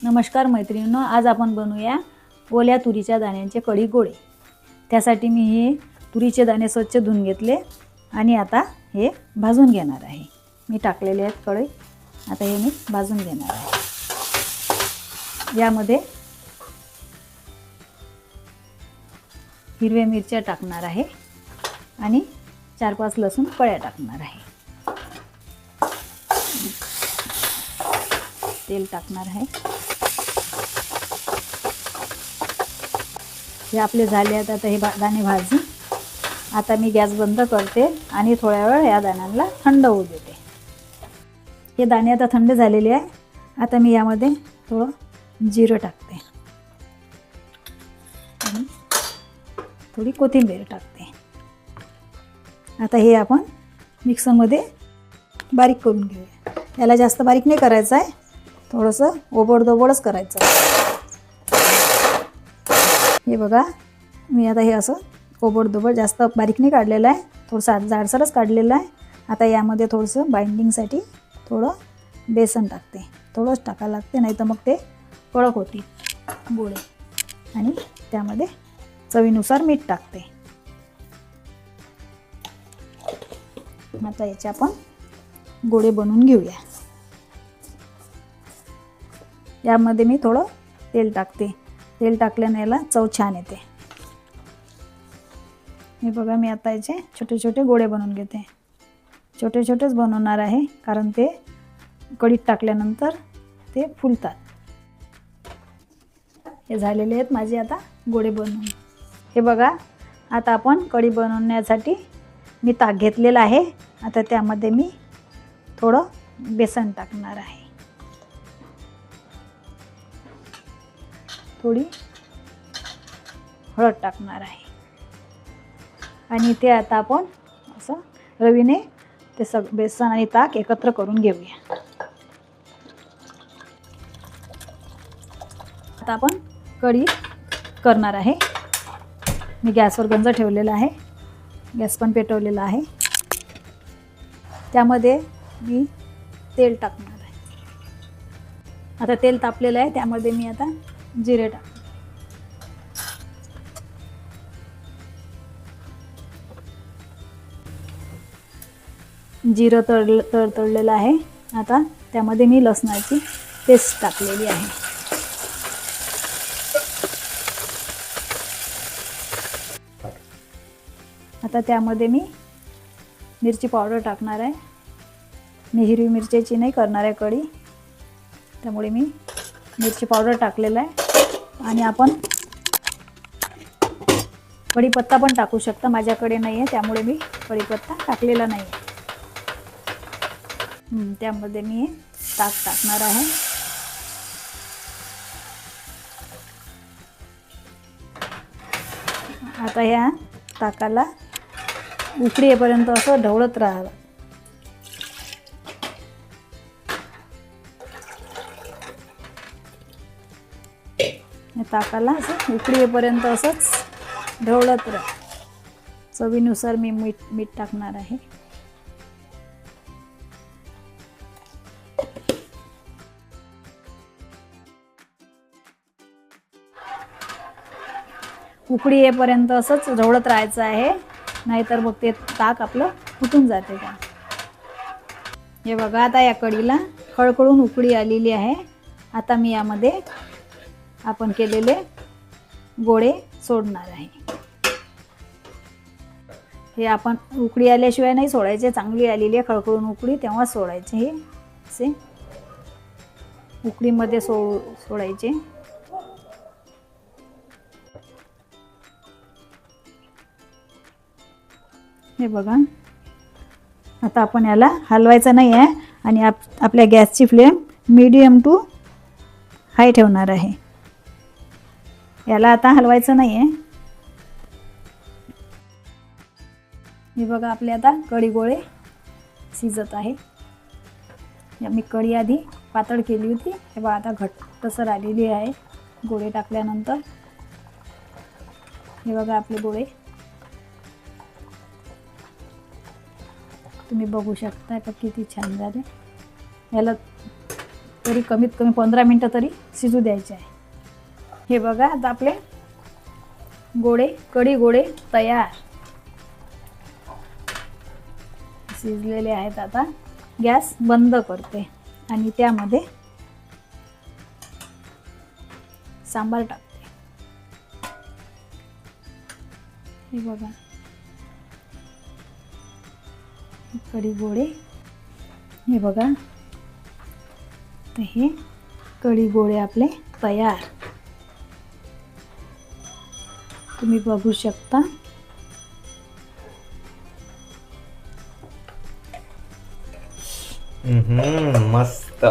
नमस्कार मैत्रिणींनो, आज आपण बनवूया ओल्या तुरीच्या दाण्यांचे कढी गोळे। त्यासाठी मी हे तुरीचे दाणे स्वच्छ धुवून घेतले आणि आता हे भाजून घेणार आहे। मी टाकलेले आहेत कढई, आता हे मी भाजून घेणार आहे। यामध्ये हिरव्या मिरच्या टाकणार आहे आणि 4-5 लसूण कळ्या टाकणार आहे। तेल टाकणार आहे। हे आपले झाले आहेत। आता हे दाणे भाजून आता मी गॅस बंद करते आणि थोड्या वेळ या दाण्यांना थंड होऊ देते। हे दाणे आता थंड झालेले आहे। आता मी यामध्ये थोडं जिरं टाकते आणि थोडी कोथिंबीर टाकते। आता हे आपण मिक्सरमध्ये बारीक करून घेऊया। याला जास्त बारीक नाही करायचं आहे, थोडंसं ओबडधोबडच करायचं आहे। हे बघा, मी आता हे असं ओबडधोबड जास्त बारीक नाही काढलेलं आहे, थोडंसं जाडसरच काढलेलं आहे। आता यामध्ये थोडंसं बाइंडिंगसाठी थोडं बेसन टाकते, थोडंच टाकायला लागते, नाही तर मग ते कडक होतील गोळे। आणि त्यामध्ये चवीनुसार मीठ टाकते। आता याचे आपण गोळे बनवून घेऊया। यामध्ये मी थोडं तेल टाकते, तेल टाकल्याने याला चव छान येते। हे बघा, मी आता याचे छोटे छोटे गोळे बनवून घेते। छोटे छोटेच बनवणार आहे, कारण ते कढीत टाकल्यानंतर ते फुलतात। हे झालेले आहेत माझे आता गोळे बनवून। हे बघा, आता आपण कढी बनवण्यासाठी मी ताक घेतलेलं आहे। आता त्यामध्ये मी थोडं बेसन टाकणार आहे, थोडी हळद टाकणार आहे आणि ते आता आपण असं रवीने ते बेसन आणि ताक एकत्र करून घेऊया। आता आपण कढी करणार आहे। मी गॅसवर गंज ठेवलेला आहे, गॅस पण पेटवलेला आहे। त्यामध्ये मी तेल टाकणार आहे। आता तेल तापलेलं आहे, त्यामध्ये मी आता जिरे टाकते। जिरं तळलेलं आहे। आता त्यामध्ये मी लसणाची पेस्ट टाकलेली आहे। आता त्यामध्ये मी मिरची पावडर टाकणार आहे। मी हिरवी मिरचीची नाही करणार आहे कढी, त्यामुळे मी मिरची पावडर टाकलेला आहे। आणि आपण कढीपत्ता पण टाकू शकता, माझ्याकडे नाही आहे त्यामुळे मी कढीपत्ता टाकलेला नाही आहे। त्यामध्ये मी ताक टाकणार आहे। आता या ताकाला उकळी येईपर्यंत असं ढवळत राहावं। या ताकाला असं उकळी येईपर्यंत असंच ढवळत राहा। चवीनुसार मी मीठ टाकणार आहे। उकळी येईपर्यंत असंच ढवळत राहायचं आहे, नाहीतर मग ते ताक आपलं फुटून जाते का। हे बघा, आता या कढीला खळखळून उकळी आलेली आहे। आता मी यामध्ये आपण केलेले गोळे सोडणार आहे। हे आपण उकळी आल्याशिवाय नाही सोडायचे, चांगली आलेली आहे खळखळून उकळी तेव्हा सोडायचे। हे असे उकळीमध्ये सोडायचे। हे बघा, आता आपण याला हलवायचं नाही आहे आणि आपल्या गॅसची फ्लेम मीडियम टू हाय ठेवणार आहे। याला आता हलवायचं नाही आहे। हे बघा, आपले आता कढी गोळे शिजत आहे। मी कढी आधी पातळ केली होती, हे बघा आता घट्टसर आलेली आहे गोळे टाकल्यानंतर। हे बघा आपले गोळे, तुम्ही बघू शकता का किती छान झाले। याला तरी कमीत कमी 15 मिनटं तरी शिजू द्यायचे आहे. हे बघा आता आपले कढी गोळे तयार शिजलेले आहेत. आता गॅस बंद करते आणि त्यामध्ये सांबार टाकते. हे बघा कढी गोळे, हे बघा तर हे कढी गोळे आपले तयार. तुम्ही बघू शकता. मस्त.